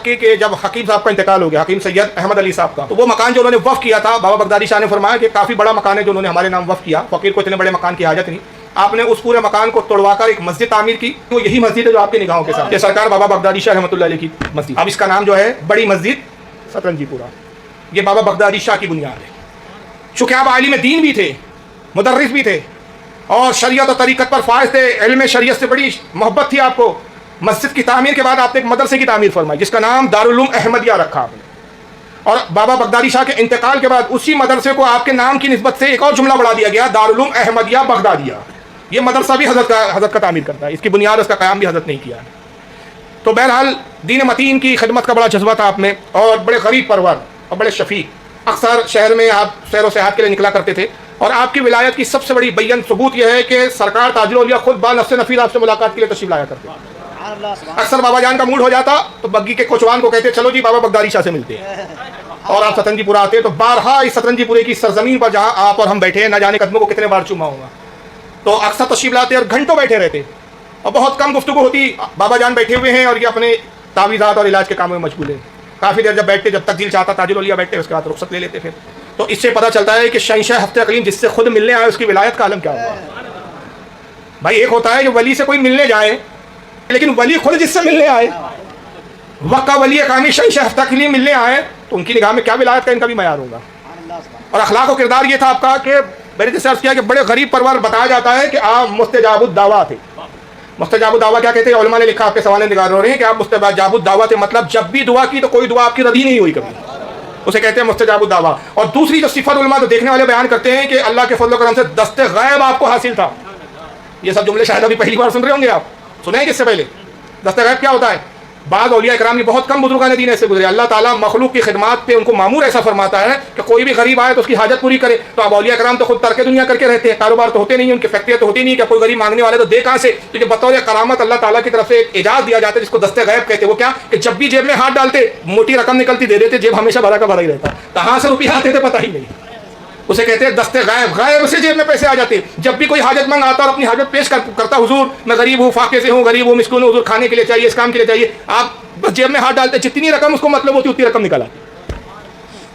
تک کہ جب حکیم صاحب کا انتقال ہو گیا، حکیم سید احمد علی صاحب کا، تو وہ مکان جو انہوں نے وقف کیا تھا، بابا بغدادی شاہ نے فرمایا کہ کافی بڑا مکان ہے جو انہوں نے ہمارے نام وقف کیا، فقیر کو اتنے بڑے مکان کی حاجت نہیں، آپ نے اس پورے مکان کو توڑوا کر ایک مسجد تعمیر کی، وہ یہی مسجد ہے جو آپ کی نگاہوں کے ساتھ، یہ سرکار بابا بغدادی شاہ رحمۃ اللہ علیہ کی مسجد، اب اس کا نام جو ہے بڑی مسجد سترنجی پورہ، یہ بابا بغدادی شاہ کی بنیاد ہے۔ چونکہ آپ عالم دین بھی تھے، مدرس بھی تھے، اور شریعت و طریقت پر فائز تھے، علم شریعت سے بڑی محبت تھی آپ کو، مسجد کی تعمیر کے بعد آپ نے ایک مدرسے کی تعمیر فرمائی جس کا نام دارالعلوم احمدیہ رکھا آپ نے، اور بابا بغدادی شاہ کے انتقال کے بعد اسی مدرسے کو آپ کے نام کی نسبت سے ایک اور جملہ بڑھا دیا گیا، دارالعلوم احمدیہ بغدادیہ۔ یہ مدرسہ بھی حضرت کا تعمیر کرتا ہے، اس کی بنیاد اس کا قیام بھی حضرت نہیں کیا ہے۔ تو بہرحال دین متین کی خدمت کا بڑا جذبہ تھا آپ میں، اور بڑے غریب پرور اور بڑے شفیق، اکثر شہر میں آپ سیر و سیاحت کے لیے نکلا کرتے تھے، اور آپ کی ولایت کی سب سے بڑی بیان ثبوت یہ ہے کہ سرکار تاج الاولیاء خود بنفس نفیس آپ سے ملاقات کے لیے تشریف لایا کرتے۔ اکثر بابا جان کا موڈ ہو جاتا تو بگی کے کوچوان کو کہتے چلو جی بابا بغدادی شاہ سے ملتے ہیں، اور آپ سترنجی پورہ آتے تو بارہا اس سترنجی پورے کی سرزمین پر جہاں آپ اور ہم بیٹھے ہیں، نہ جانے قدموں کو کتنے بار چوما ہوگا، تو اکثر تشریف لاتے اور گھنٹوں بیٹھے رہتے، اور بہت کم گفتگو ہوتی، بابا جان بیٹھے ہوئے ہیں اور یہ اپنے تعویذات اور علاج کے کاموں میں مشغول ہیں، کافی دیر جب بیٹھتے، جب تک دل چاہتا تاج الاولیاء بیٹھتے، اس کے بعد رخصت لے لیتے پھر۔ تو اس سے پتہ چلتا ہے کہ شہنشاہ ہفتے اقلیم جس سے خود ملنے آئے اس کی ولایت کا عالم کیا ہوا۔ بھائی ایک ہوتا ہے کہ ولی سے کوئی ملنے جائے، لیکن ولی خود جس سے ملنے آئے، وقع ولی قامی شہنشاہ ہفتے اقلیم ملنے آئے، تو ان کی نگاہ میں کیا ولایت کا ان کا بھی معیار ہوگا۔ اور اخلاق و کردار یہ تھا آپ کا کہ میں نے جیسے عرض کیا کہ بڑے غریب پرور بتایا جاتا ہے کہ آپ مستجاب الدعویٰ تھے۔ مستجاب الدعویٰ کیا کہتے ہیں؟ علماء نے لکھا، آپ کے سوال نگار ہو رہے ہیں کہ آپ مستجاب الدعوٰ تھے، مطلب جب بھی دعا کی تو کوئی دعا آپ کی رد ہی نہیں ہوئی کبھی، اسے کہتے ہیں مستجاب الدعوٰ۔ اور دوسری جو صفت علماء جو دیکھنے والے بیان کرتے ہیں کہ اللہ کے فضل و کرم سے دست غیب آپ کو حاصل تھا۔ یہ سب جملے شاید ابھی پہلی بار سن رہے ہوں گے آپ، سنے ہیں کس سے پہلے؟ دست غیب کیا ہوتا ہے؟ بعض اولیاء کرام کی بہت کم بزرگان دین ایسے گزرے، اللہ تعالیٰ مخلوق کی خدمات پہ ان کو مامور ایسا فرماتا ہے کہ کوئی بھی غریب آئے تو اس کی حاجت پوری کرے۔ تو اب اولیاء کرام تو خود ترک دنیا کر کے رہتے ہیں، کاروبار تو ہوتے نہیں ہیں، ان کی فیکٹریاں تو ہوتی نہیں کہ کوئی غریب مانگنے والے تو دے کہاں سے، تو یہ بطور کرامت اللہ تعالیٰ کی طرف سے ایک اعجاز دیا جاتا ہے جس کو دست غیب کہتے ہیں۔ وہ کیا کہ جب بھی جیب میں ہاتھ ڈالتے موٹی رقم نکلتی، دے دیتے، جیب ہمیشہ بھرا کا بھرا ہی رہتا، کہاں سے روپیے آتے تھے پتہ ہی نہیں، اسے کہتے ہیں دست غیب۔ غیب سے جیب میں پیسے آ جاتے، جب بھی کوئی حاجت مند آتا اور اپنی حاجت پیش کرتا، حضور میں غریب ہوں، فاقے سے ہوں، غریب ہوں، مسکین ہوں، حضور کھانے کے لیے چاہیے، اس کام کے لیے چاہیے، آپ بس جیب میں ہاتھ ڈالتے، جتنی رقم اس کو مطلب ہوتی اتنی رقم نکل آتی۔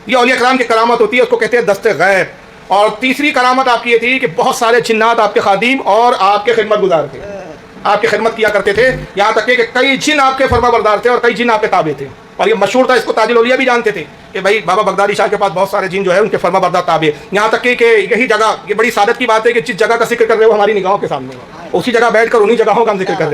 یہ اولیاء کرام کی کرامت ہوتی ہے، اس کو کہتے ہیں دست غیب۔ اور تیسری کرامت آپ کی یہ تھی کہ بہت سارے جنات آپ کے خادم اور آپ کے خدمت گزار تھے، آپ کی خدمت کیا کرتے تھے، یہاں تک کہ کئی جن آپ کے فرما بردار تھے اور کئی جن آپ کے تابع تھے، اور یہ مشہور تھا، اس کو تاج الاولیاء بھی جانتے تھے کہ بھائی بابا بغدادی شاہ کے پاس بہت سارے جن جو ہے ان کے فرما بردار تابع، یہاں تک کہ یہی جگہ، یہ بڑی سعادت کی بات ہے کہ جس جگہ کا ذکر کر رہے ہو ہماری نگاہوں کے سامنے، اسی جگہ بیٹھ کر انہی جگہوں کا ہم ذکر کر رہے ہیں۔